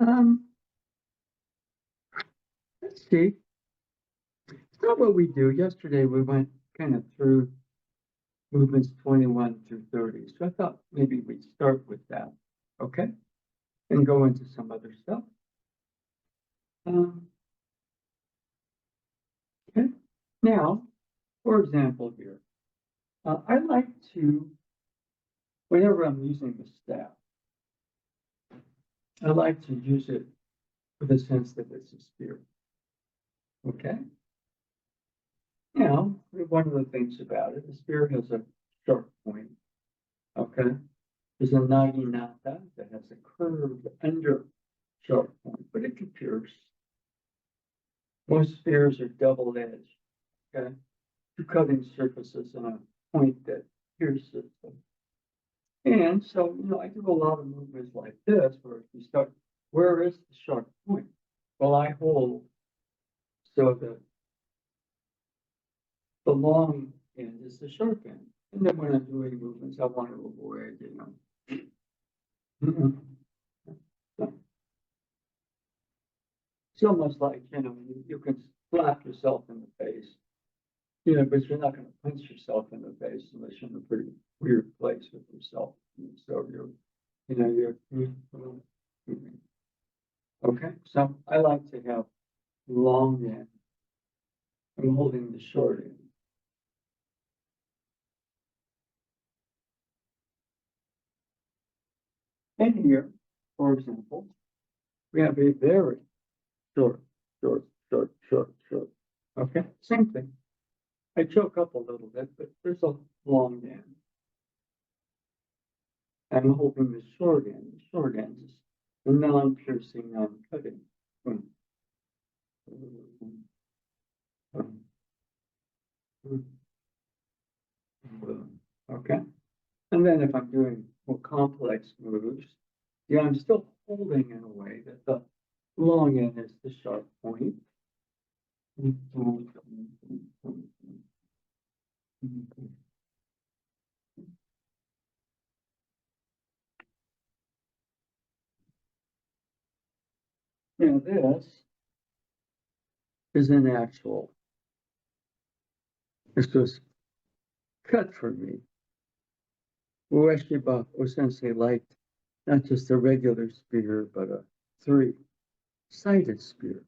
Um, let's see. It's not what we do. Yesterday we went kind of through movements 21 through 30. So I thought maybe we'd start with that. Okay. And go into some other stuff. Um, okay. Now, for example, here, I like to, whenever I'm using the staff, I like to use it with a sense that it's a spirit. Okay. Now, one of the things about it, the spirit has a sharp point. Okay. There's a naginata that has a curved under sharp point, but it can pierce. Most spears are double-edged. Okay. Two cutting surfaces and a point that pierces them. And so, I do a lot of movements like this where you start, where is the sharp point? Well, I hold so that the long end is the sharp end. And then when I'm doing movements, I want to avoid, It's almost like, you can slap yourself in the face, but you're not going to punch yourself in the face unless you're in a pretty weird place with yourself. So okay. So I like to have long end. I'm holding the short end. And here, for example, we have a very short, short, short, short, short. Okay, same thing. I choke up a little bit, but there's a long end. I'm holding the short end. The short end is the non-piercing, non-cutting. Okay. And then if I'm doing more complex moves, I'm still holding in a way that the long end is the sharp point. Now this is an actual, this was cut for me. Ueshiba Sensei liked not just a regular spear, but a three-sided spear.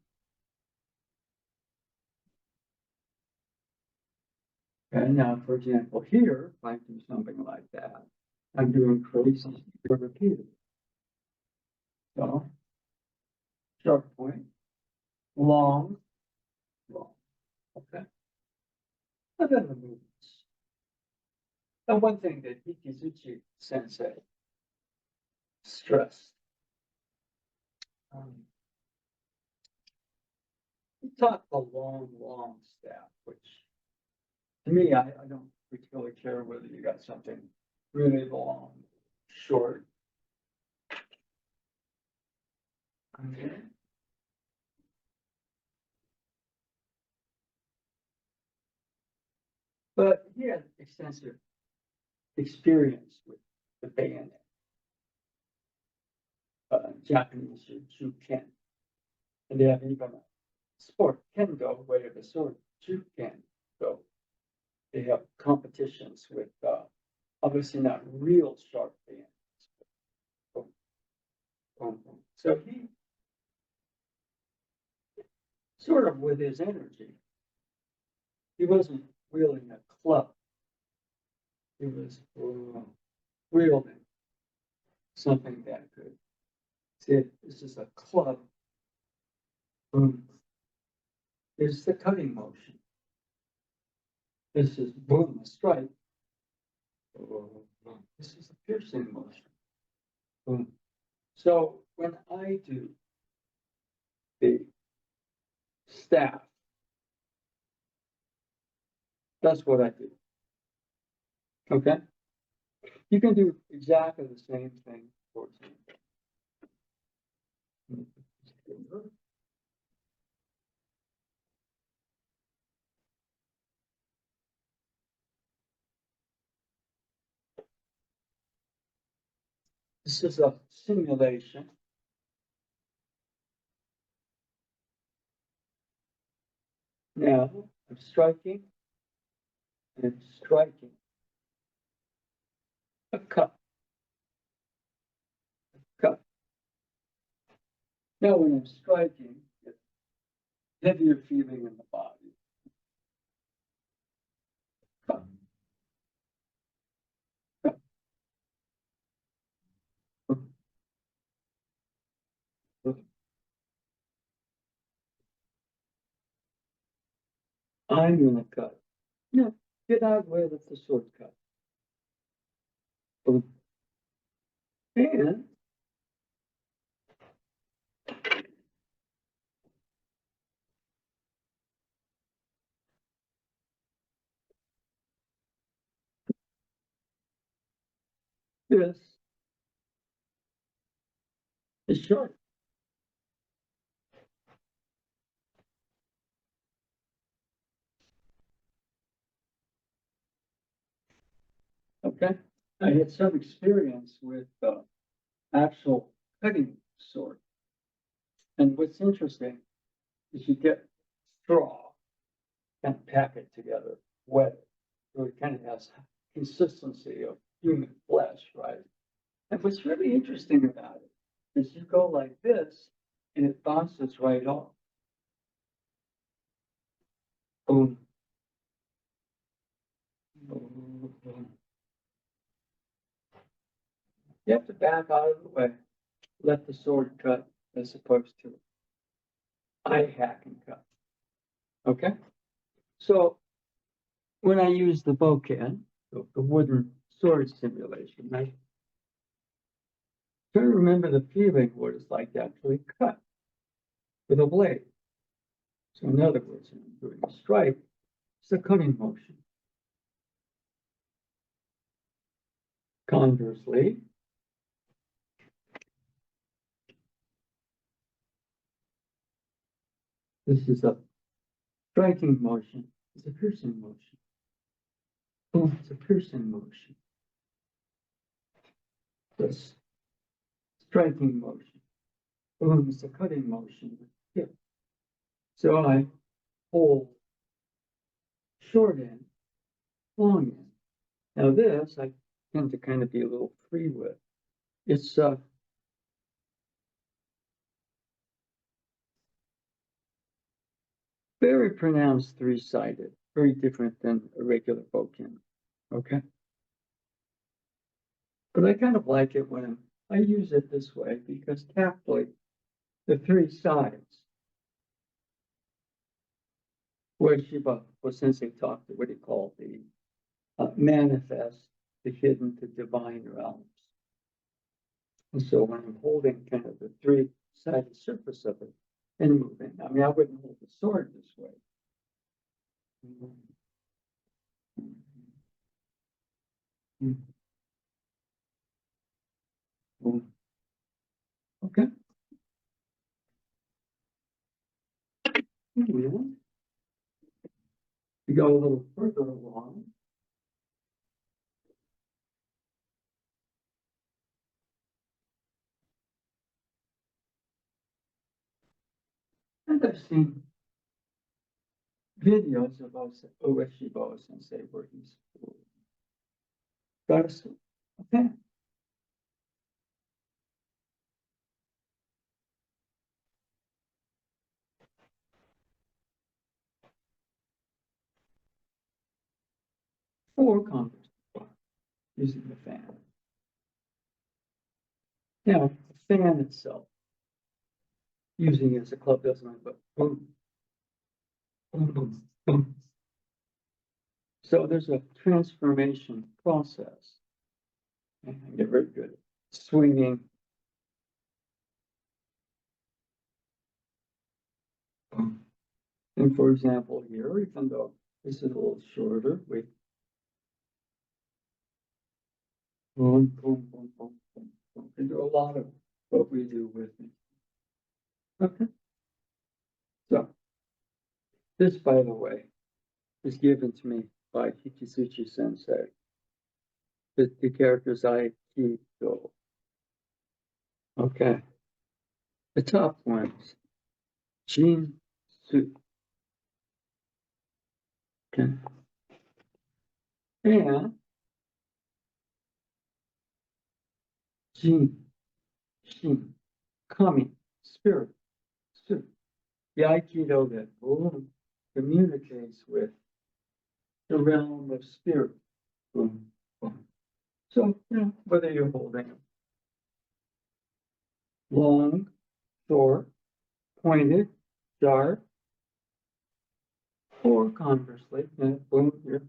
And now, for example, here, if I do something like that, I'm doing crazy repeated. So, sharp point, long, long. Okay. And then the movements. And one thing that Ikizuchi Sensei stressed, he taught the long, long staff, which to me, I don't particularly care whether you got something really long, short. Okay. But he had extensive experience with the bayonet, Japanese Juken. And they have even a sport, kendo, where the sword Juken-do. They have competitions with, obviously not real sharp bayonets. So he, sort of with his energy, he wasn't wielding a club. He was wielding something that could say, this is a club. Boom. This is the cutting motion. This is boom, a strike. This is a piercing motion. Boom. So when I do the staff, that's what I do. Okay? You can do exactly the same thing, for example. This is a simulation Now I'm striking and striking a cut, cut. Now when I'm striking, it's heavier feeling in the body. Cut, cut. I'm gonna cut. No, get out of the way, let the sword cut. Boom. And this is short. Okay, I had some experience with actual cutting sword. And what's interesting is you get straw and pack it together, wet it. So it kind of has consistency of human flesh, right? And what's really interesting about it is you go like this and it bounces right off. Boom. Boom, boom. You have to back out of the way, let the sword cut as opposed to eye hack and cut. Okay? So when I use the Bocan, the wooden sword simulation, I try to remember the feeling what it's like to actually cut with a blade. So in other words, when I'm doing a strike, it's a cutting motion. Conversely, this is a striking motion. It's a piercing motion. Boom, it's a piercing motion. This striking motion. Boom, it's a cutting motion. Yeah. So I hold short end, long end. Now this I tend to kind of be a little free with. It's very pronounced three-sided, very different than a regular Bocan. Okay. But I kind of like it when I use it this way because tactily, the three sides, where Shiba was sensei talked to what he called the manifest, the hidden, the divine realms. And so when I'm holding kind of the three-sided surface of it and moving, I mean, I wouldn't hold the sword this way. Okay. You go a little further along. And I've seen videos of Ueshiba Sensei where he's got a pen. Or converse using the fan. Now, the fan itself, using it as a club doesn't matter, but boom, boom, boom, boom. So there's a transformation process. And I get very good at swinging. Boom. And for example, here, even though this is a little shorter, we boom, boom, boom, boom, boom, boom. We do a lot of what we do with it. Okay. So this, by the way, was given to me by Hikisuchi Sensei. The characters Aikido. Okay. The top ones. Jin Su. Okay. And Jin, Shin, Kami, spirit, spirit. The Aikido that boom communicates with the realm of spirit. Boom, boom. So, whether you're holding them long, short, pointed, sharp, or conversely, boom, you're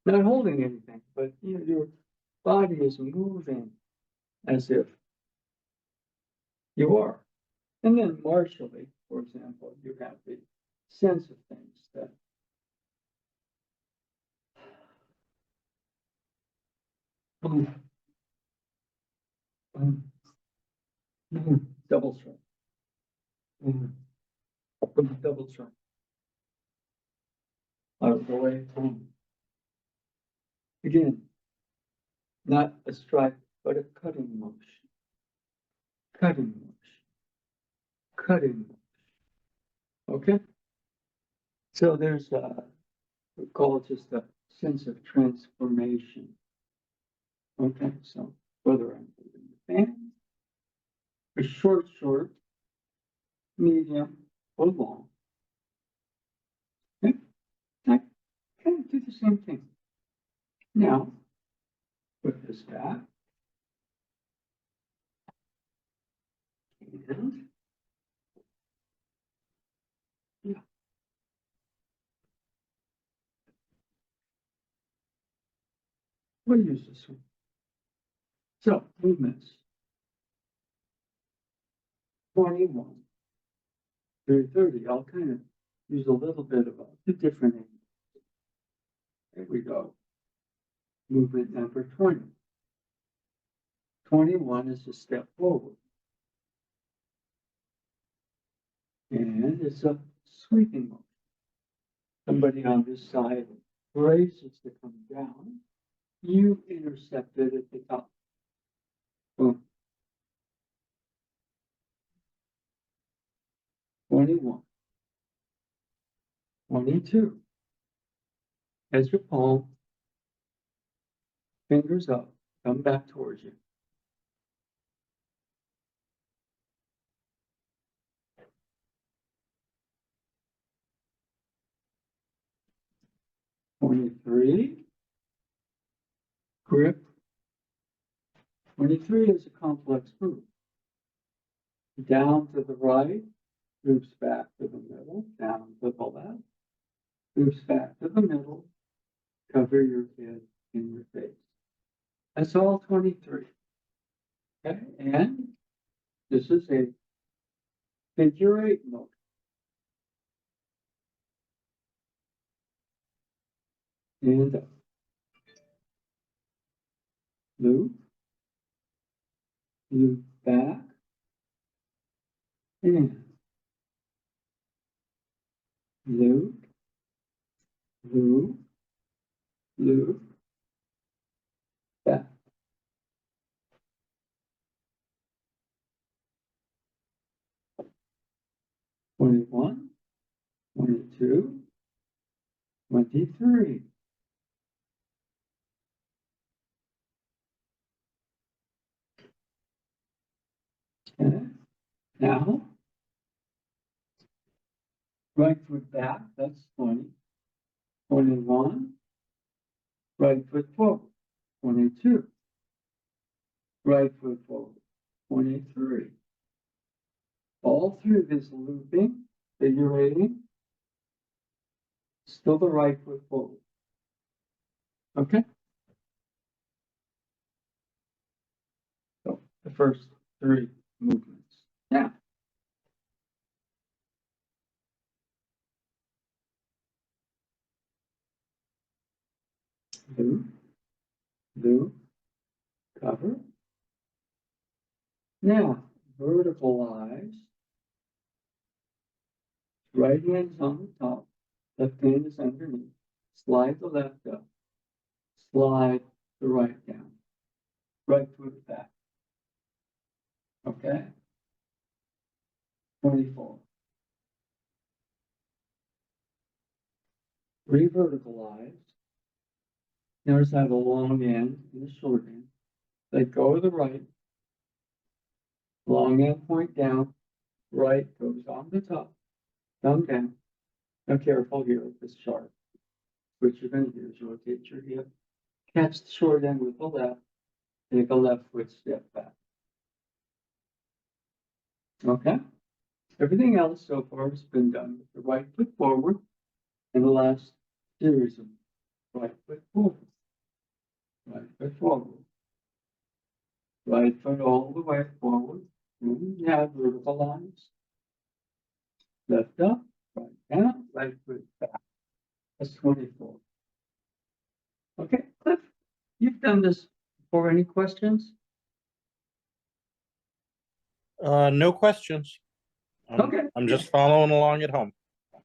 not holding anything, but your body is moving as if you are. And then martially, for example, you have the sense of things that boom, boom, boom, double strike, boom, boom, double strike. Out of the way, boom. Again, not a strike, but a cutting motion. Cutting motion. Cutting motion. Okay? So there's we call it just a sense of transformation. Okay, so whether I'm holding the fan, a short, medium, or long. Okay? I kind of do the same thing. Now, put this back. And yeah. We'll use this one. So movements. 21 through 30. I'll kind of use a little bit of a different angle. There we go. Movement number 20. 21 is a step forward. And it's a sweeping motion. Somebody on this side braces to come down. You intercept it at the top. Boom. 21. 22. As your palm, fingers up, come back towards you. 23. Grip. 23 is a complex move. Down to the right, moves back to the middle, down to the left, moves back to the middle, cover your head in your face. That's all 23. Okay, and this is a figure 8 motion. And loop, loop back, and loop, loop, loop, back. Twenty-one, 22, 23. Okay, now, right foot back, that's 20. 21, right foot forward, 22. Right foot forward, 23. All through this looping, figurating, still the right foot forward. Okay? So the first 3 movements. Now, loop, loop, cover. Now, verticalize. Right hand's on the top, left hand is underneath. Slide the left up, slide the right down. Right foot back. Okay? 24. Reverticalize. Notice I have a long end and a short end. They go to the right. Long end point down. Right goes on the top. Thumb down. Now careful here with this sharp. What you're going to do is rotate your hip. Catch the short end with the left. Take a left foot step back. Okay? Everything else so far has been done with the right foot forward and the last series of right foot forward. Right foot forward. Right foot all the way forward. Now vertical lines. Left up, right down, right foot back. That's 24. Okay, Cliff, you've done this before. Any questions? No questions. Okay. I'm just following along at home.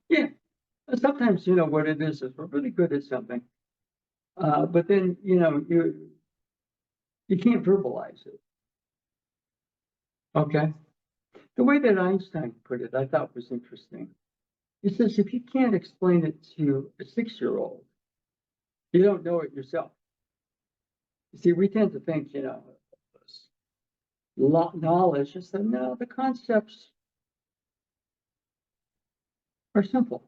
Yeah. Sometimes, you know, what it is we're really good at something. But then, you know, you can't verbalize it. Okay. The way that Einstein put it, I thought was interesting. He says, if you can't explain it to a 6-year-old, you don't know it yourself. You see, we tend to think, you know, knowledge, just that no, the concepts are simple.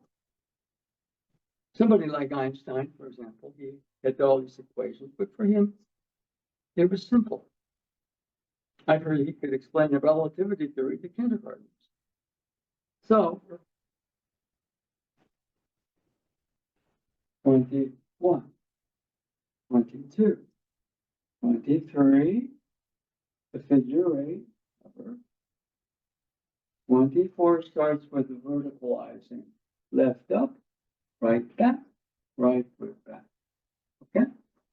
Somebody like Einstein, for example, he had all these equations, but for him, it was simple. I heard he could explain the relativity theory to kindergartners. So, 21, 22, 23, the figure 8, number. 24 starts with the verticalizing. Left up, right back, right foot back. Okay?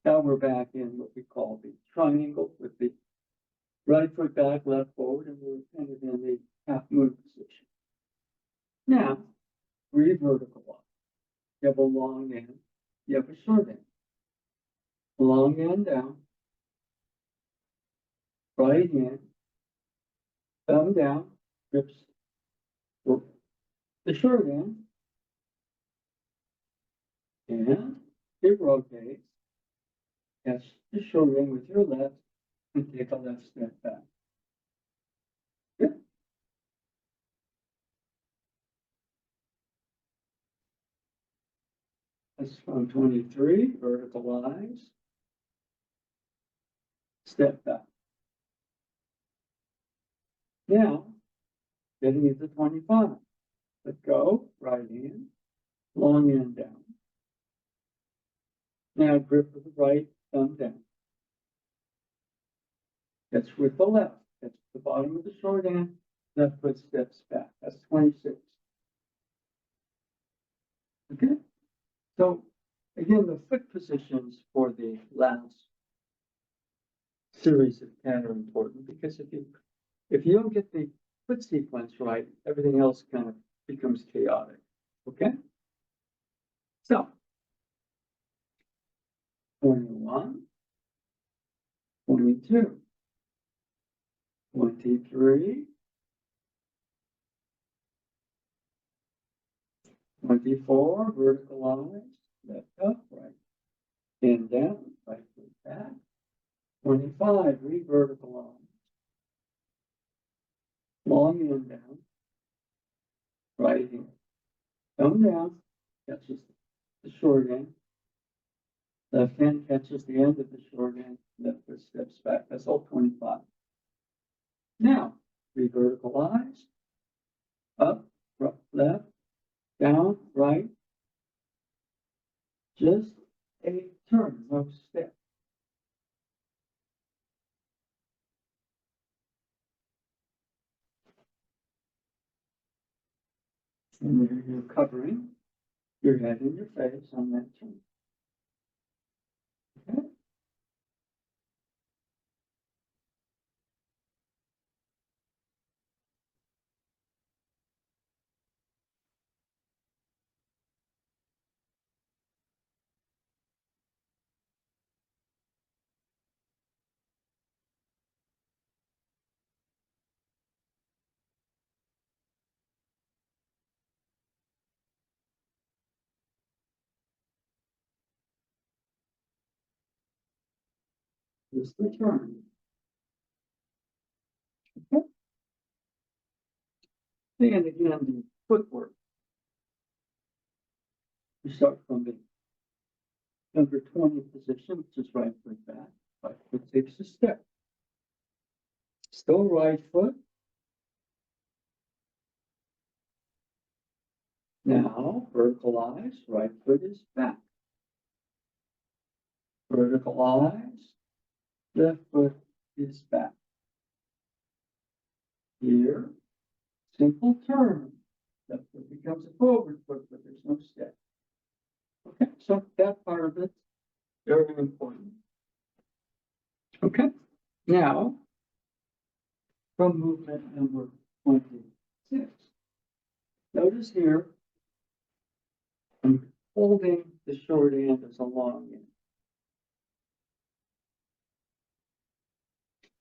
Now we're back in what we call the triangle with the right foot back, left forward, and we're kind of in the half moon position. Now, reverticalize. You have a long end, you have a short end. Long end down, right hand, thumb down, grips the short end, and it rotates. Catch the short end with your left and take a left step back. Good. That's from 23, verticalize, step back. Now, getting into 25. Let go, right hand, long end down. Now grip with the right thumb down. That's with the left. That's the bottom of the short end. Left foot steps back. That's 26. Okay? So again, the foot positions for the last series of 10 are important because if you don't get the foot sequence right, everything else kind of becomes chaotic. Okay? So 21, 22, 23, 24, verticalize, left up, right hand down, right foot back. 25, reverticalize. Long end down, right hand. Thumb down, catches the short end. Left hand catches the end of the short end, left foot steps back. That's all 25. Now, reverticalize, up, left, down, right. Just a turn, no step. And there you're covering your head and your face on that turn. Okay? is the turn. Okay. And again, the footwork. We start from the number 20 position, which is right foot back. Right foot takes a step. Still right foot. Now verticalize, right foot is back. Verticalize, left foot is back. Here, simple turn. Left foot becomes a forward foot, but there's no step. Okay, so that part of it, very important. Okay, now from movement number 26. Notice here, I'm holding the short end as a long end.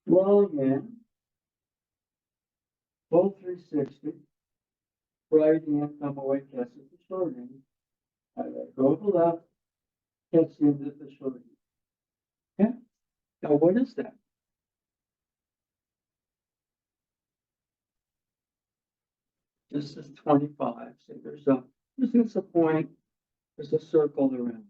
Long end, full 360, right hand, come away, catch at the short end. I let go to the left, catch the end at the short end. Okay, now what is that? This is 25. So there's a point, there's a circle around.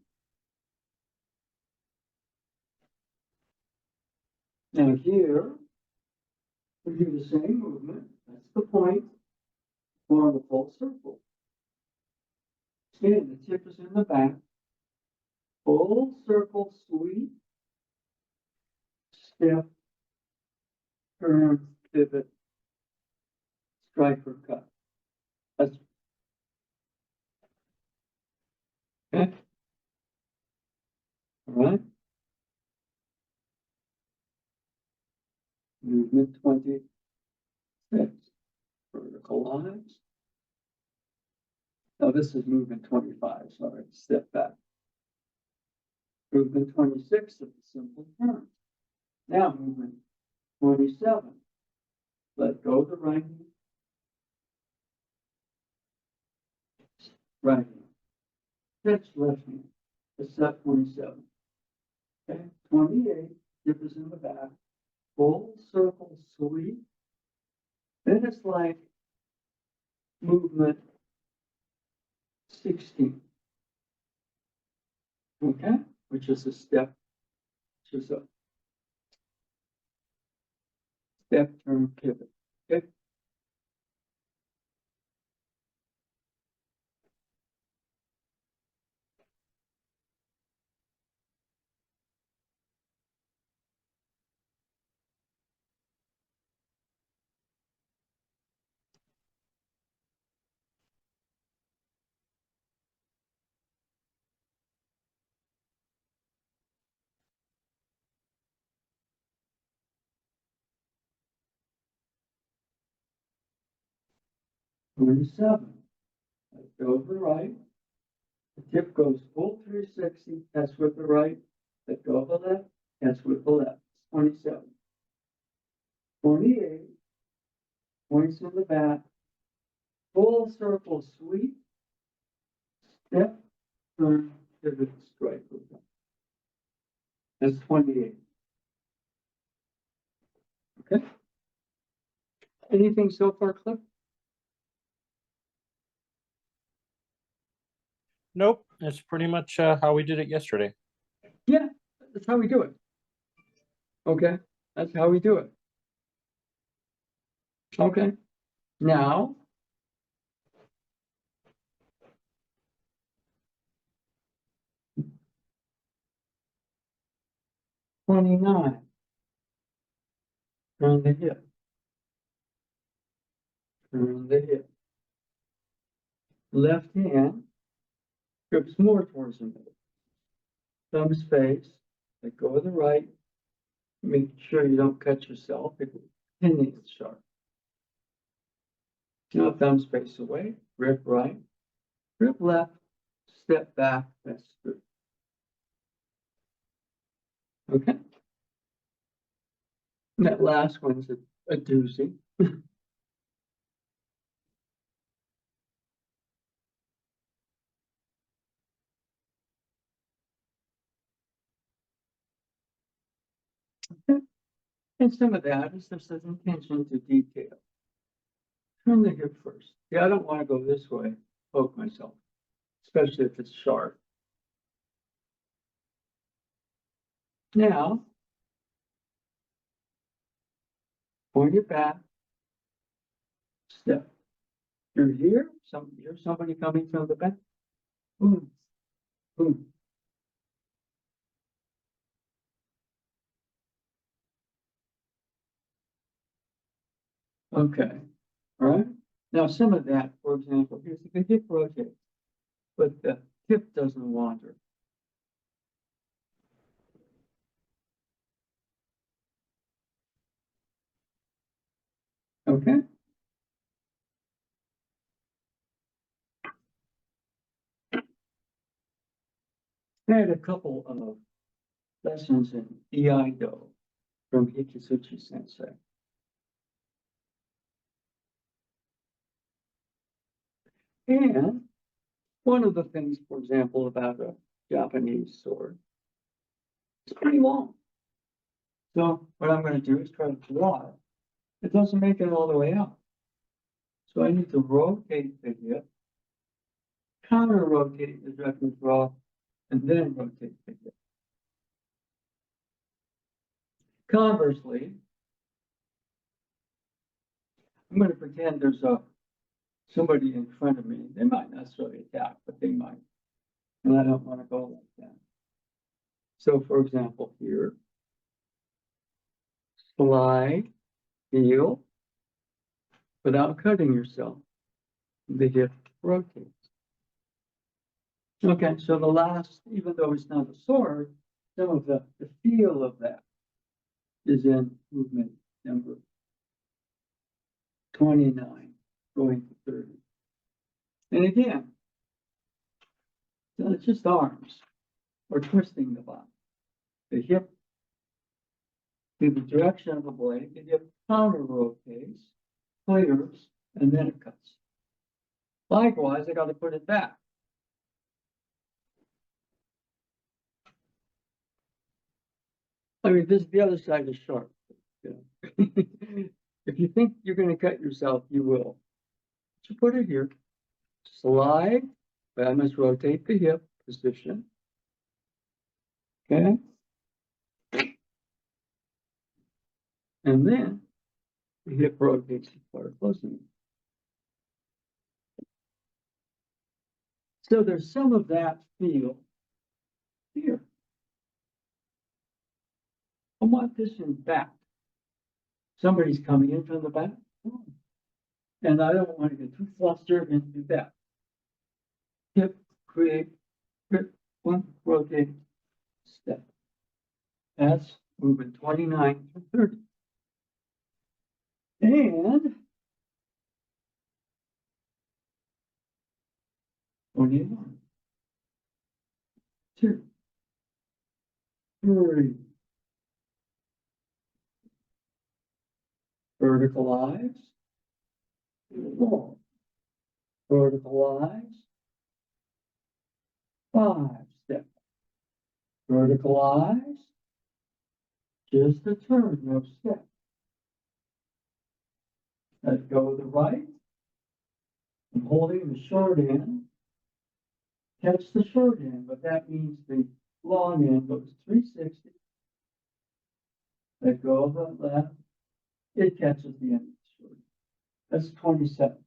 Now here, we do the same movement. That's the point. Form a full circle. Again, the tip is in the back. Full circle sweep. Step. Turn. Pivot. Strike or cut. That's okay. All right. Movement 26. Verticalize. Now this is movement 25. Sorry, step back. Movement 26 is a simple turn. Now movement 27. Let go of the right hand. Right hand. Catch left hand. It's step 27. Okay, 28. Dip is in the back. Full circle sweep. Then it's like movement 16. Okay, which is a step, which is a step turn pivot. Okay. Twenty-seven. Let go to the right. The tip goes full 360. That's with the right. Let go of the left. That's with the left. 27. 28. Points in the back. Full circle sweep. Step, turn, pivot, strike. That's 28. Okay. Anything so far, Cliff? Nope, it's pretty much how we did it yesterday. Yeah, that's how we do it. Okay, that's how we do it. Okay, now. Twenty-nine. Turn the hip. Turn the hip. Left hand grips more towards the middle. Thumb space. Let go of the right. Make sure you don't cut yourself. Pinning is sharp. Now thumb space away. Grip right. Grip left. Step back. That's good. Okay. And that last one's a doozy. And some of that is there's an attention to detail. Turn the hip first. Yeah, I don't want to go this way, poke myself, especially if it's sharp. Now, point it back, step. You're here, here's somebody coming from the back. Boom, boom. Okay, all right. Now, some of that, for example, here's the hip rotate, but the hip doesn't wander. Okay. I had a couple of lessons in Iaido from Hikisuchi Sensei. And one of the things, for example, about a Japanese sword, it's pretty long. So what I'm going to do is try to draw it. It doesn't make it all the way out. So I need to rotate the hip, counter rotate the direction of draw, and then rotate the hip. Conversely, I'm going to pretend there's somebody in front of me. They might not necessarily attack, but they might. And I don't want to go like that. So for example, here, slide, heel, without cutting yourself. The hip rotates. Okay, so the last, even though it's not a sword, some of the feel of that is in movement number 29, going to 30. And again, so it's just arms or twisting the body. The hip in the direction of the blade, the hip counter rotates, clears, and then it cuts. Likewise, I got to put it back. I mean, this the other side is sharp. You know? If you think you're going to cut yourself, you will. So put it here. Slide, but I must rotate the hip position. Okay. And then the hip rotates far closer. So there's some of that feel here. I want this in back. Somebody's coming in from the back. And I don't want to get too flustered and do that. Hip, create, grip, one, rotate, step. That's movement 29 to 30. And 21, 2, 3. Verticalize, 4. Verticalize, 5. Step. Verticalize, just a turn, no step. Let go of the right. I'm holding the short end. Catch the short end, but that means the long end goes 360. Let go of the left. It catches the end of the short end. That's 27.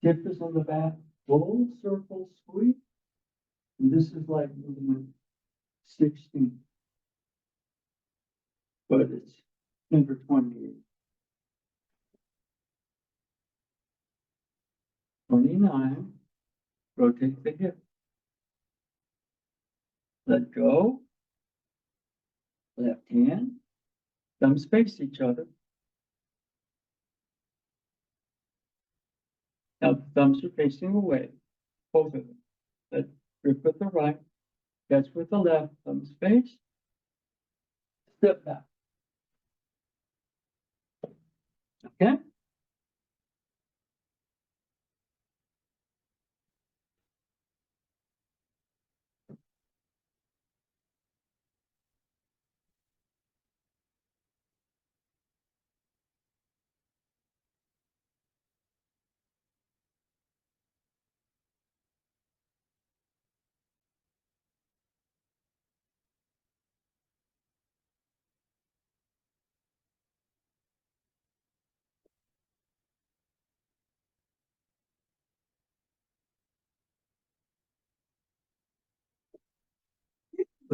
Hip is on the back, full circle sweep. And this is like movement 16. But it's number 28. 29, rotate the hip. Let go. Left hand. Thumbs face each other. Now the thumbs are facing away, both of them. Let grip with the right, catch with the left, thumbs face. Step back. Okay?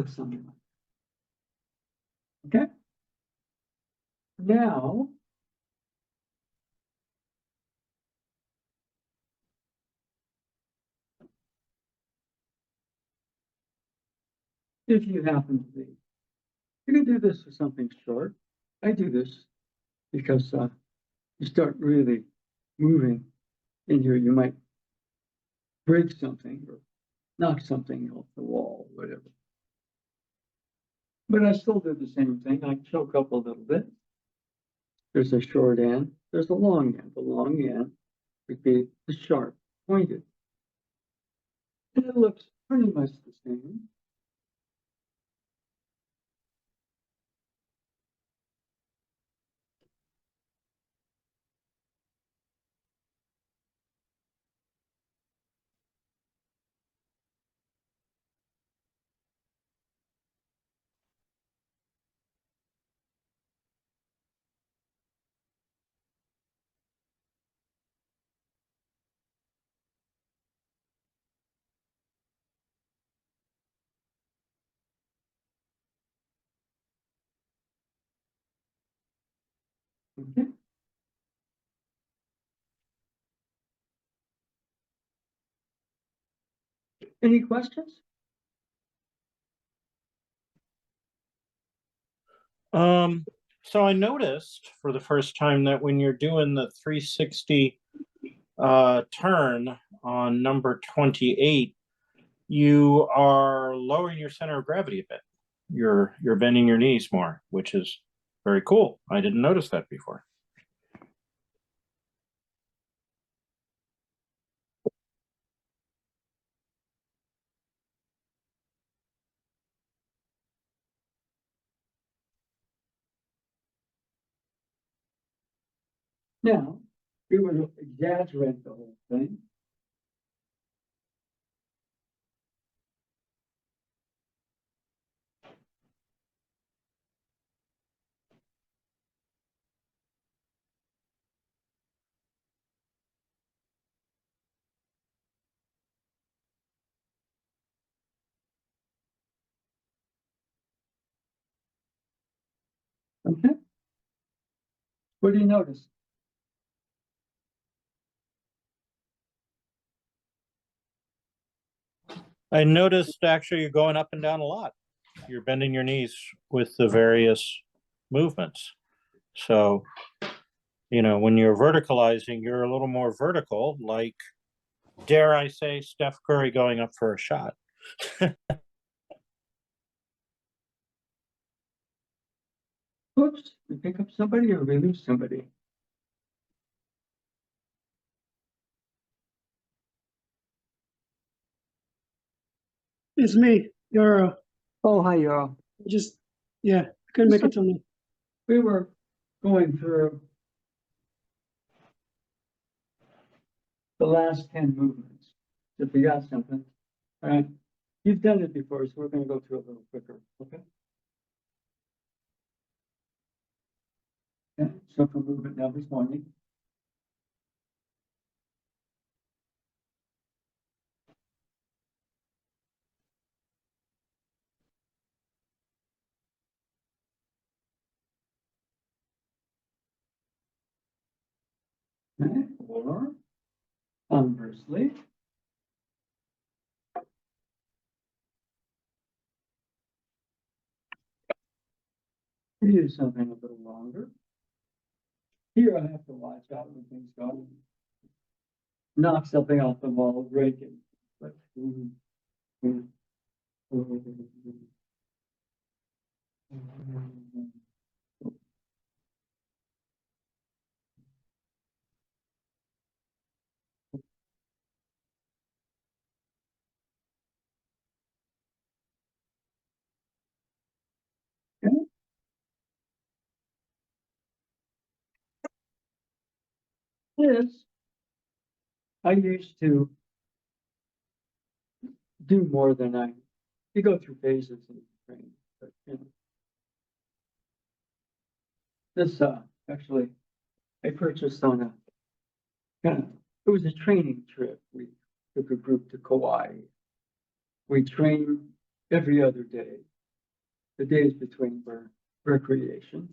with something like that. Okay? Now, if you happen to be, you can do this with something short. I do this because you start really moving in here, you might break something or knock something off the wall, whatever. But I still do the same thing. I choke up a little bit. There's a short end, there's a long end. The long end would be the sharp, pointed. And it looks pretty much the same. Okay. Any questions? So I noticed for the first time that when you're doing the 360 turn on number 28, you are lowering your center of gravity a bit. You're bending your knees more, which is very cool. I didn't notice that before. Now, we would exaggerate the whole thing. Okay. What do you notice? I noticed actually you're going up and down a lot. You're bending your knees with the various movements. So, when you're verticalizing, you're a little more vertical, like, dare I say, Steph Curry going up for a shot. Oops, we pick up somebody or we lose somebody. It's me, Yara. Oh, hi, y'all. Just, yeah, couldn't make it till now. We were going through the last 10 movements. If you got something, all right. You've done it before, so we're going to go through it a little quicker, okay? Yeah, so for movement numbers 1. Okay, or conversely. We do something a little longer. Here I have to watch out when things go. Knock something off the wall, break it. But, This, I used to do more than you go through phases in training, but this actually I purchased on it was a training trip. We took a group to Kauai. We trained every other day the days between for recreation.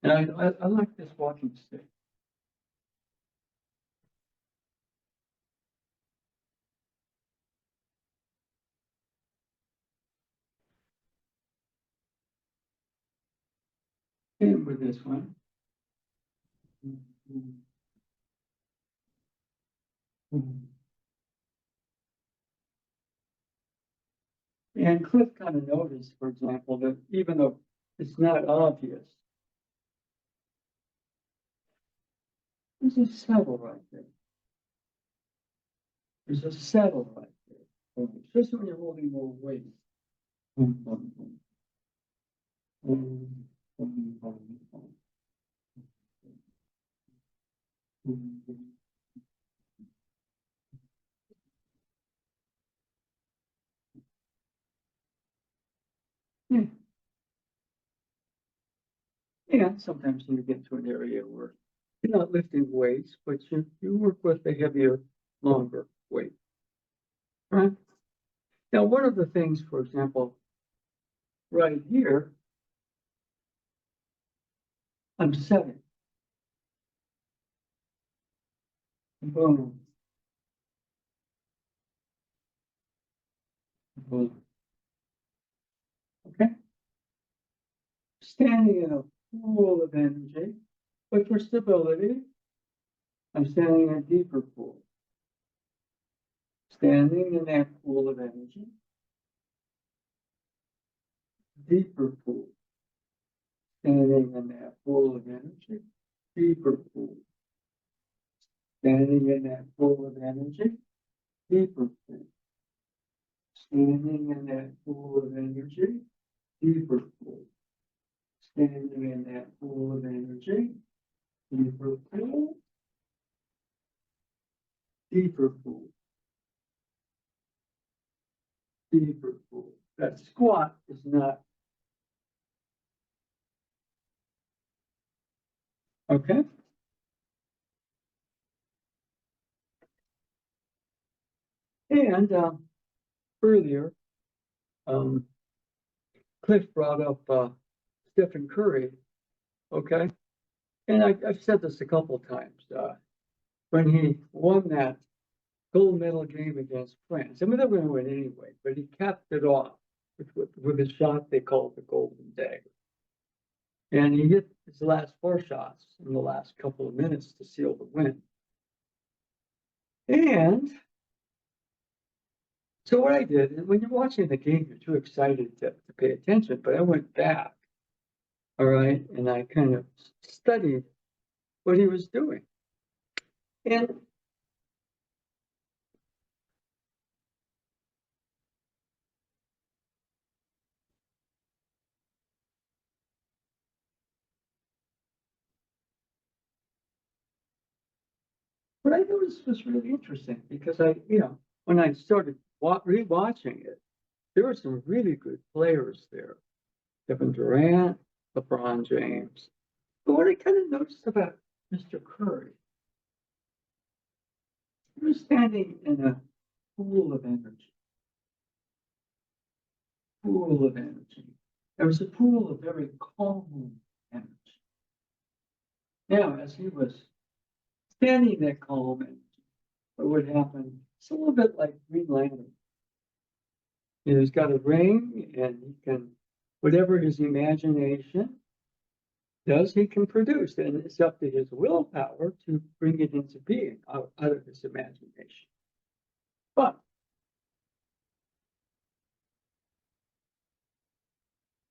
And I like this walking stick. And with this one. And Cliff kind of noticed, for example, that even though it's not obvious, there's a settle right there. There's a settle right there. Especially when you're holding more weight. Yeah. And sometimes you get to an area where you're not lifting weights, but you work with a heavier, longer weight. Right? Now, one of the things, for example, right here, I'm setting. Boom. Boom. Okay? Standing in a pool of energy, but for stability, I'm standing in a deeper pool. Standing in that pool of energy, deeper pool. Standing in that pool of energy, deeper pool. Standing in that pool of energy, deeper pool. Standing in that pool of energy, deeper pool. Standing in that pool of energy, deeper pool. Deeper pool. Deeper pool. That squat is not. Okay? And earlier, Cliff brought up Stephen Curry. Okay? And I've said this a couple of times. When he won that gold medal game against France, I mean, they were going to win anyway, but he capped it off with a shot they called the Golden Dagger. And he hit his last 4 shots in the last couple of minutes to seal the win. And so what I did, and when you're watching the game, you're too excited to pay attention, but I went back, all right, and I kind of studied what he was doing. And what I noticed was really interesting because when I started rewatching it, there were some really good players there. Kevin Durant, LeBron James. But what I kind of noticed about Mr. Curry, he was standing in a pool of energy. Pool of energy. There was a pool of very calm energy. Now, as he was standing in that calm energy, what would happen? It's a little bit like Green Lantern. He's got a ring and he can, whatever his imagination does, he can produce. And it's up to his willpower to bring it into being out of his imagination. But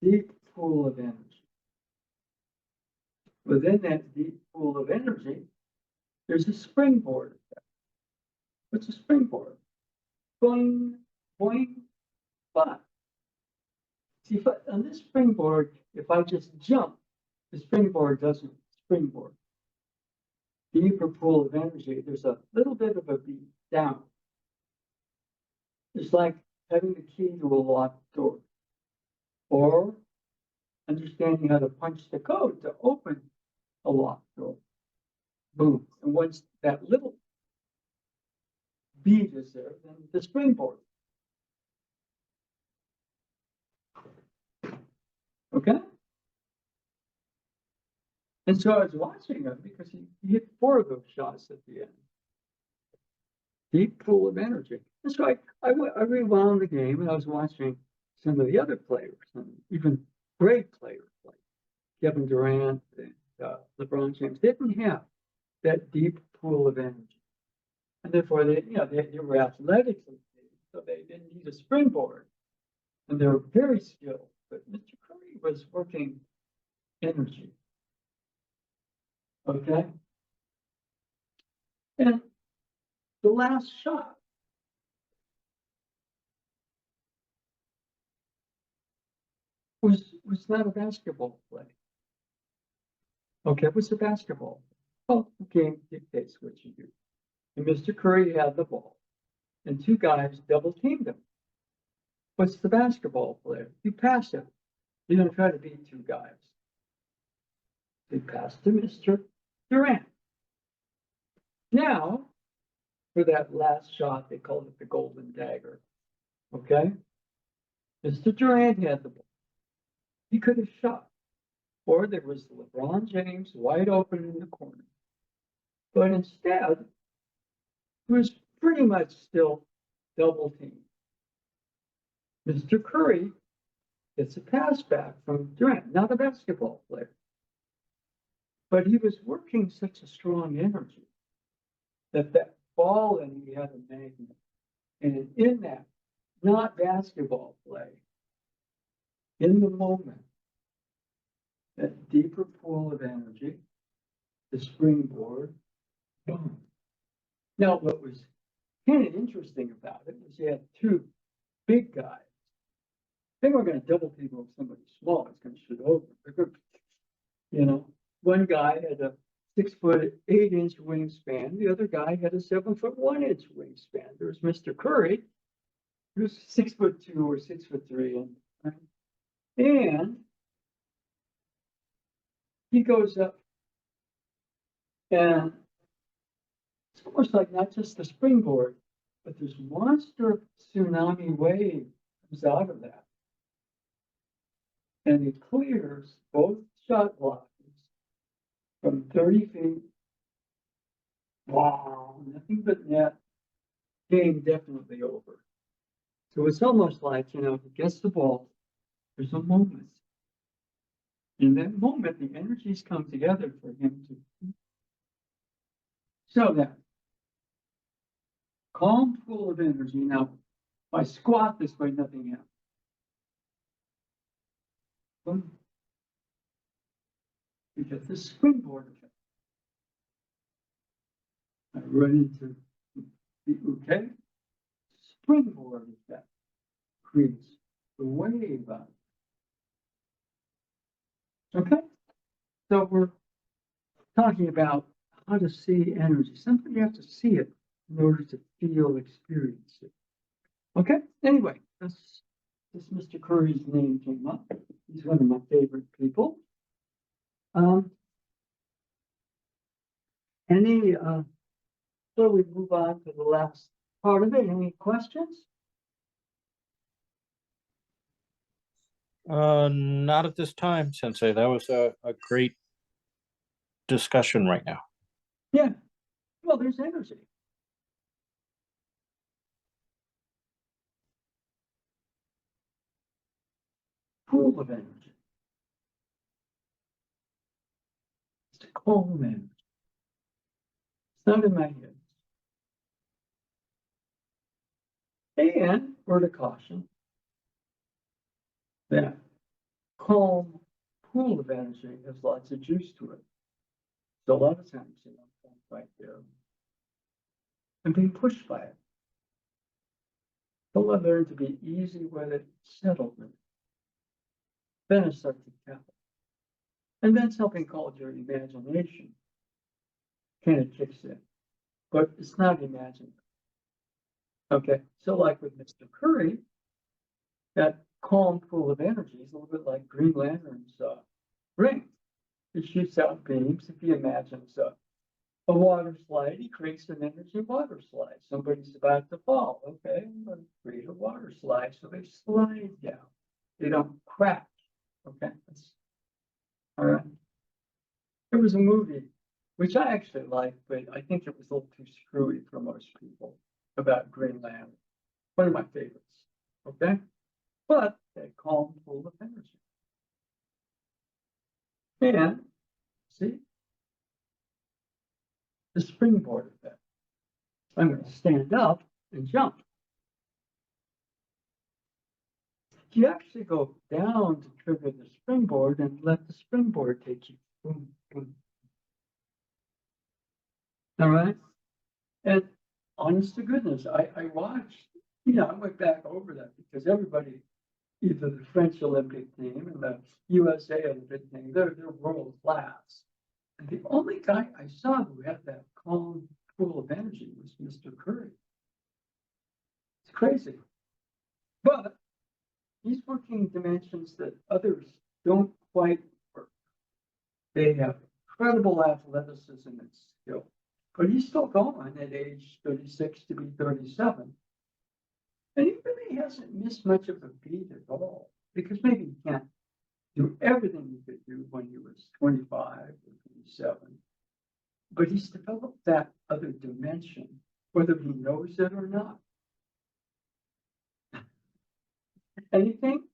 deep pool of energy. Within that deep pool of energy, there's a springboard effect. What's a springboard? Boing, boing, but. See, on this springboard, if I just jump, the springboard doesn't springboard. Deeper pool of energy, there's a little bit of a beat down. It's like having the key to a locked door, or understanding how to punch the code to open a locked door. Boom. And once that little beat is there, then the springboard. Okay? And so I was watching him because he hit 4 of those shots at the end. Deep pool of energy. And so I rewound the game and I was watching some of the other players, and even great players like Kevin Durant and LeBron James didn't have that deep pool of energy. And therefore they were athletically, so they didn't need a springboard. And they were very skilled. But Mr. Curry was working energy. Okay? And the last shot was not a basketball play. Okay, it was a basketball. Well, the game dictates what you do. And Mr. Curry had the ball, and 2 guys double teamed him. What's the basketball play? You pass it. You don't try to beat 2 guys. You pass to Mr. Durant. Now, for that last shot, they called it the golden dagger. Okay? Mr. Durant had the ball. He could have shot. Or there was LeBron James wide open in the corner. But instead, he was pretty much still double teamed. Mr. Curry gets a pass back from Durant, not a basketball player. But he was working such a strong energy that ball and he had a magnet. And in that, not basketball play, in the moment, that deeper pool of energy, the springboard, boom. Now, what was kind of interesting about it was you had 2 big guys. They were going to double team with somebody small. It's going to shoot over. One guy had a 6'8" wingspan. The other guy had a 7'1" wingspan. There was Mr. Curry, who's 6'2" or 6'3", and he goes up, and it's almost like not just the springboard, but this monster tsunami wave comes out of that. And it clears both shot blockers from 30 feet. Wow, nothing but net. Game definitely over. So it's almost like, he gets the ball, there's a moment. In that moment, the energies come together for him to. So that calm pool of energy. Now, if I squat this way, nothing happens. Boom. You get the springboard effect. I run into the okay. Springboard effect creates the wave out. Okay? So we're talking about how to see energy. Sometimes you have to see it in order to feel, experience it. Okay? Anyway, this Mr. Curry's name came up. He's one of my favorite people. So we move on to the last part of it. Any questions? Not at this time, Sensei. That was a great discussion right now. Yeah. Well, there's energy. Pool of energy. It's a calm energy. It's not in my head. And word of caution, that calm pool of energy has lots of juice to it. So a lot of times, right there, and being pushed by it. Don't learn to be easy with it, settled with it. Then it starts to tap. And then something called your imagination kind of kicks in, but it's not imagined. Okay, so like with Mr. Curry, that calm pool of energy is a little bit like Green Lantern's ring. It shoots out beams. If he imagines a water slide, he creates an energy water slide. Somebody's about to fall. Okay, I'm going to create a water slide so they slide down. They don't crack. Okay, all right. There was a movie, which I actually liked, but I think it was a little too screwy for most people, about Green Lantern. One of my favorites, okay? But they calm, full of energy. And, see, the springboard effect. I'm going to stand up and jump. You actually go down to trigger the springboard and let the springboard take you. Boom, boom. All right? And honest to goodness, I watched, I went back over that because everybody, either the French Olympic team and the USA Olympic team, they're world class. And the only guy I saw who had that calm, full of energy was Mr. Curry. It's crazy. But he's working dimensions that others don't quite work. They have incredible athleticism and skill. But he's still going at age 36 to be 37. And he really hasn't missed much of a beat at all. Because maybe he can't do everything he could do when he was 25 or 27. But he's developed that other dimension, whether he knows it or not. Anything?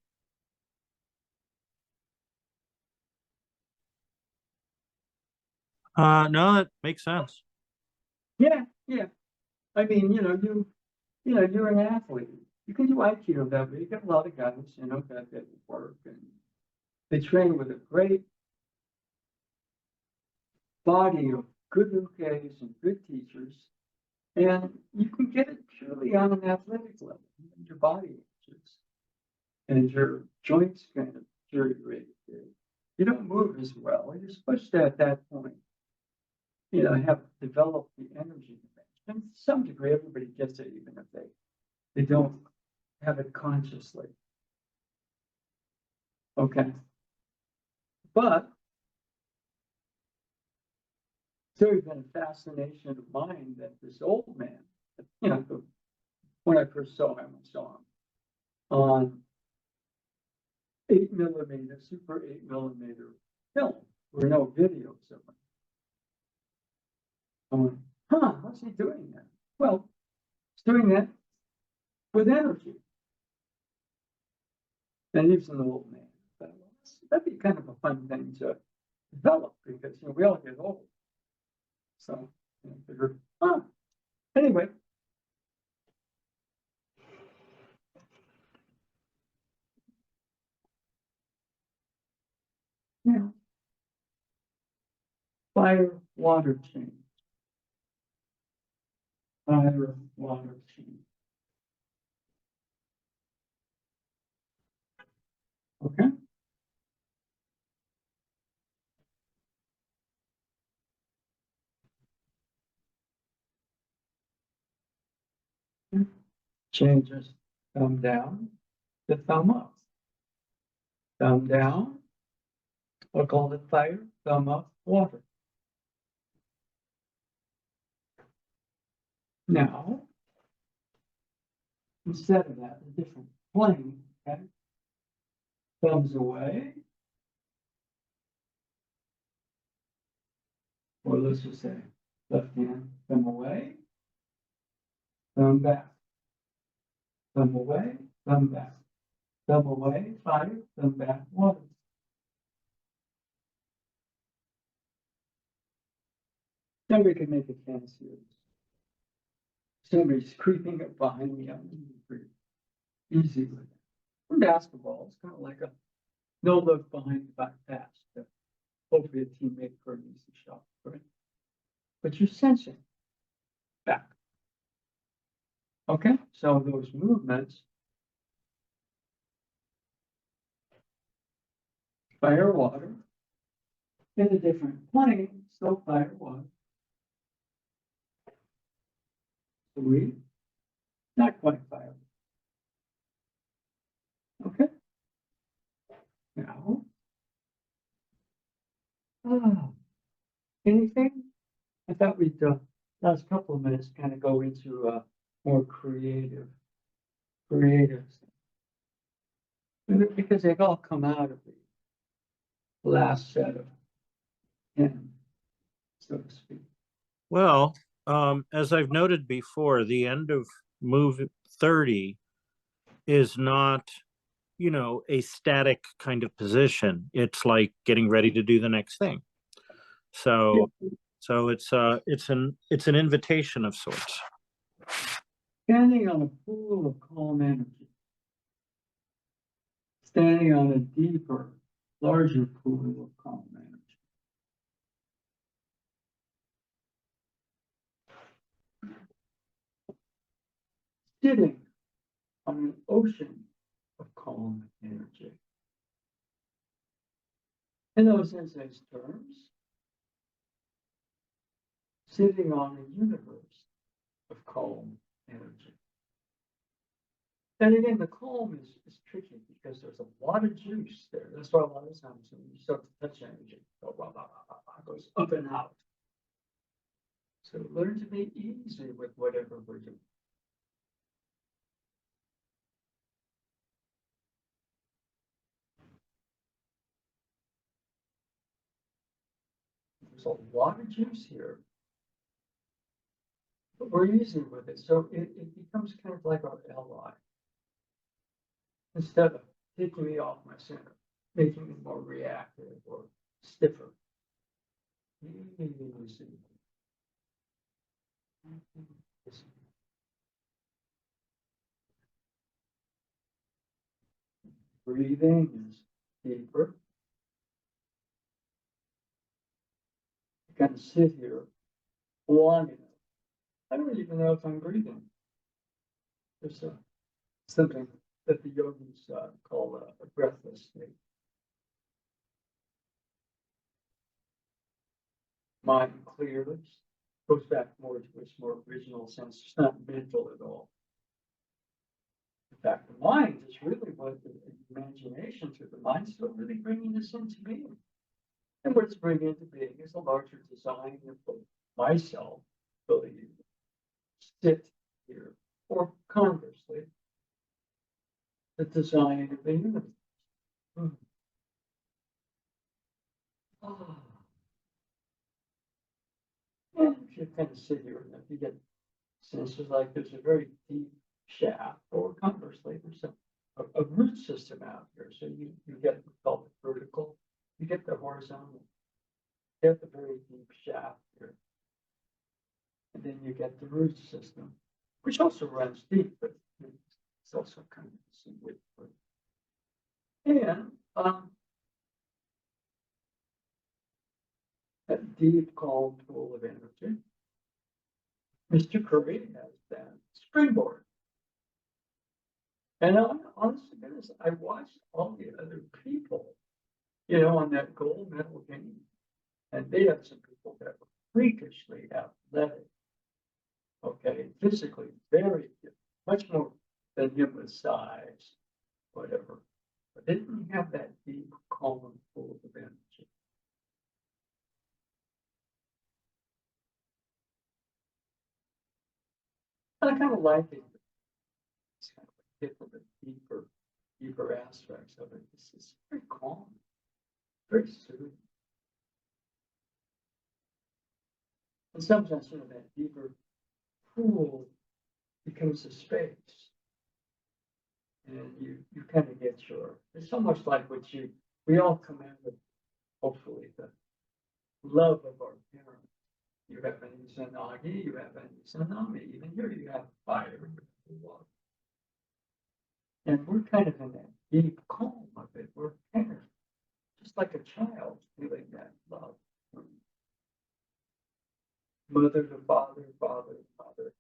No, that makes sense. Yeah. I mean, you're an athlete. You can do Aikido that way. You got a lot of guys, that work and they train with a great body of good ukes and good teachers. And you can get it purely on an athletic level. Your body ages and your joints kind of deteriorate. You don't move as well. You're supposed to, at that point, have developed the energy. And to some degree, everybody gets it, even if they don't have it consciously. Okay. But it's always been a fascination of mine that this old man, when I first saw him, I saw him on 8mm, super 8mm film. There were no videos of him. I went, how's he doing that? Well, he's doing that with energy. And he's an old man. But that'd be kind of a fun thing to develop because we all get old. So I figured, anyway. Yeah. Fire water change. Fire water change. Okay. Changes thumb down to thumb up. Thumb down, we'll call it fire, thumb up, water. Now, instead of that, a different plane, okay? Thumbs away. Or let's just say left hand, thumb away, thumb back. Thumb away, thumb back. Thumb away, fire, thumb back, water. Then we can make it fancier. Somebody's creeping up behind me. I'm pretty easy with it. For basketball, it's kind of like a no look behind the back pass. Hopefully a teammate for an easy shot, right? But you're sensing back. Okay, so those movements, fire, water, in a different plane, still fire, water. Three, not quite fire. Okay. Now, anything? I thought we'd last couple of minutes kind of go into more creative stuff. Because they've all come out of last set of 10, so to speak. Well, as I've noted before, the end of move 30 is not, a static kind of position. It's like getting ready to do the next thing. So, it's an invitation of sorts. Standing on a pool of calm energy. Standing on a deeper, larger pool of calm energy. Sitting on an ocean of calm energy. In those instance terms, sitting on a universe of calm energy. And again, the calm is tricky because there's a lot of juice there. That's why a lot of times when you start to touch energy, it goes up and out. So learn to be easy with whatever we're doing. There's a lot of juice here, but we're easy with it. So it becomes kind of like our ally. Instead of taking me off my center, making me more reactive or stiffer. Easy. Breathing is deeper. You can sit here long enough. I don't even know if I'm breathing. There's something that the yogis call a breathless state. Mind clears, goes back more to its more original sense. It's not mental at all. In fact, the mind is really what the imagination through the mind is what really bringing this into being. And what it's bringing into being is a larger design of myself, ability to sit here, or conversely, the design of the universe. Oh. And if you kind of sit here enough, you get senses like there's a very deep shaft, or conversely, there's a root system out here. So you get what's called the vertical, you get the horizontal, you get the very deep shaft here. And then you get the root system, which also runs deep, but it's also kind of some width. And that deep, calm pool of energy. Mr. Curry has that springboard. And honest to goodness, I watched all the other people, on that gold medal game. And they had some people that were freakishly athletic. Okay, physically very good, much more than him with size, whatever. But they didn't have that deep, calm pool of energy. I kind of like it. It's kind of a hit of the deeper aspects of it. It's very calm, very soothing. And sometimes, that deeper pool becomes a space. And you kind of get it's almost like we all come out of, hopefully, the love of our parents. You have an Izanagi, you have an Izanami, even here you have fire, you have water. And we're kind of in that deep calm of it. We're kind of just like a child feeling that love. Mother to father, father to mother.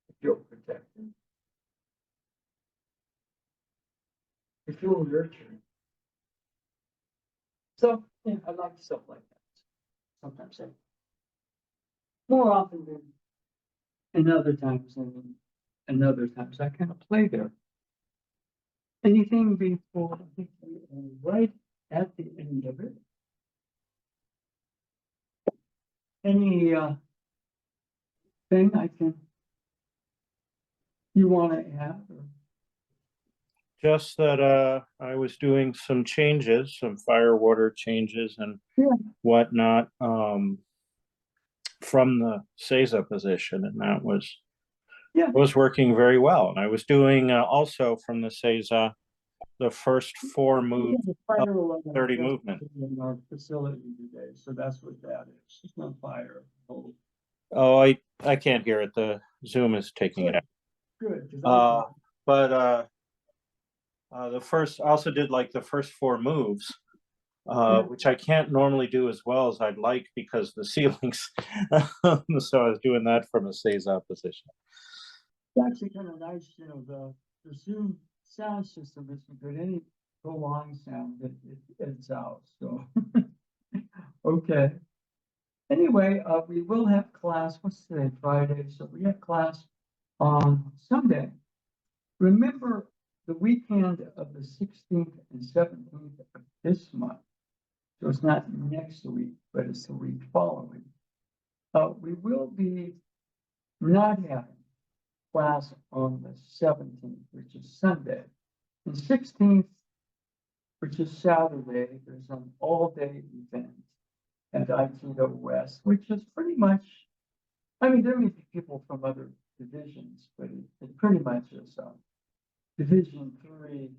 You feel protected. You feel nurtured. So, I like stuff like that. Sometimes more often than in other times, I kind of play there. Anything before, I think right at the end of it. Any thing you want to add? Or? Just that I was doing some changes, some fire water changes and Yeah. whatnot from the Seiza position, and that Yeah. was working very well. And I was doing also from the Seiza the first 4 moves, Fire alarm 30 just movement. in our facility today, so that's what that is. It's not fire. Oh, Oh, I can't hear it. The Zoom is taking it out. good. 'Cause But the first I also did like the first 4 moves, which I can't normally do as well as I'd like because the ceilings. So I was doing that from a Seiza position. It's actually kind of nice, you know, the Zoom sound system isn't good. Any prolonged sound, it's out, so. Okay. Anyway, we will have class, what's today, Friday, so we have class on Sunday. Remember the weekend of the 16th and 17th of this month. So it's not next week, but it's the week following. We will be not having class on the 17th, which is Sunday. And 16th, which is Saturday, there's an all-day event at ITO West, which is pretty much, I mean, there may be people from other divisions, but it pretty much is Division 3,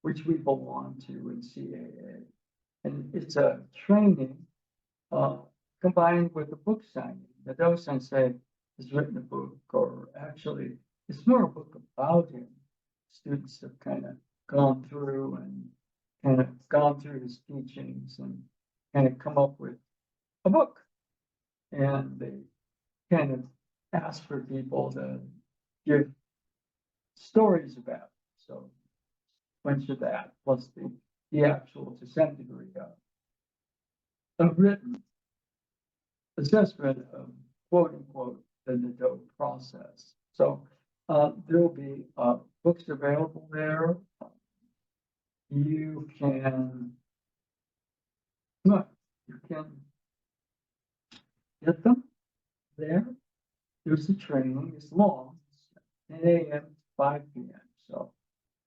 which we belong to in CAA. And it's a training combined with a book signing. Nadeau Sensei has written a book, or actually, it's more a book about him. Students have kind of gone through his teachings and kind of come up with a book. And they kind of ask for people to give stories about it. So a bunch of that, plus the actual, to some degree, a written assessment of quote unquote the Nadeau process. So there will be books available there. You can get them there. There's the training. It's long. It's 10 a.m. to 5 p.m. So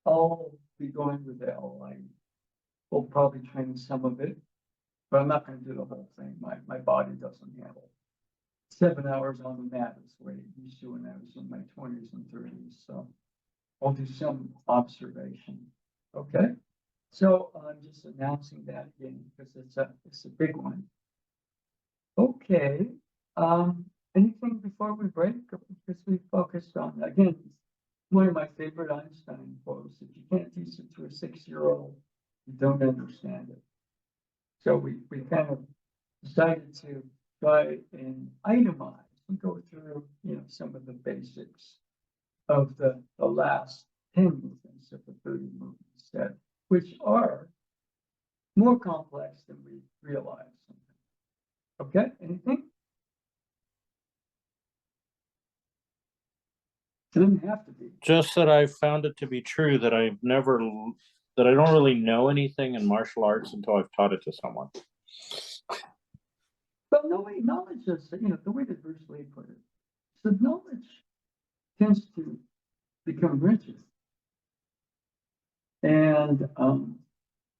I'll be going with Elle. I will probably train some of it, but I'm not going to do the whole thing. My body doesn't handle 7 hours on the mat is what it used to when I was in my 20s and 30s. So I'll do some observation. Okay. So I'm just announcing that again because it's a big one. Okay. Anything before we break? Because we focused on, again, one of my favorite Einstein quotes: if you can't teach it to a 6-year-old, you don't understand it. So we kind of decided to try and itemize and go through, you know, some of the basics of the last 10 movements of the 30 movements set, which are more complex than we realize. Okay, anything? Doesn't have to be. Just that I found it to be true that I don't really know anything in martial arts until I've taught it to someone. But knowledge is, you know, the way that Bruce Lee put it, so knowledge tends to become richer. And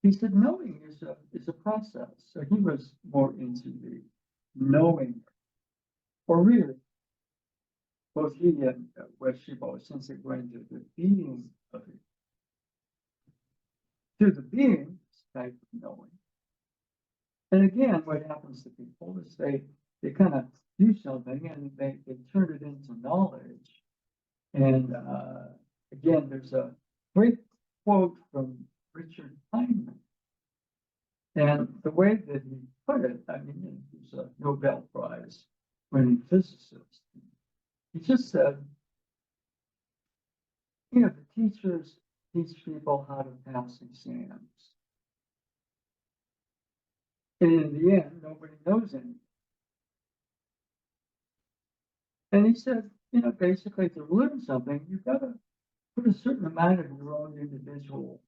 he said knowing is a process. So he was more into the knowing, or really, both he and West Shibo, since they went into the being of it. To the being type of knowing. And again, what happens to people is they kind of do something and they turn it into knowledge. And again, there's a great quote from Richard Feynman. And the way that he put it, I mean, he's a Nobel Prize winning physicist. He just said, you know, the teachers teach people how to pass exams. And in the end, nobody knows anything. And he said, you know, basically to learn something, you've got to put a certain amount of your own individual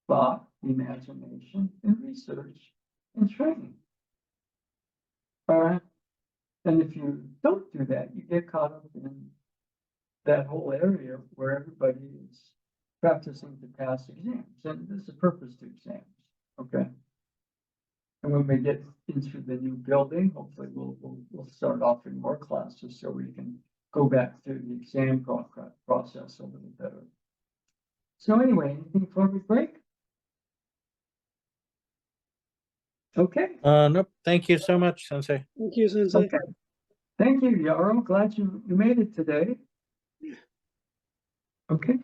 thought, imagination, and research and training. All right. And if you don't do that, you get caught up in that whole area where everybody is practicing to pass exams, and this is the purpose to exams, okay? And when we get into the new building, hopefully we'll start offering more classes so we can go back through the exam process a little better. So anyway, anything before we break? Okay, Nope. Thank you so much, Sensei. Thank you, Sensei. okay. Thank you, Yarrow. Glad you made it today. Okay.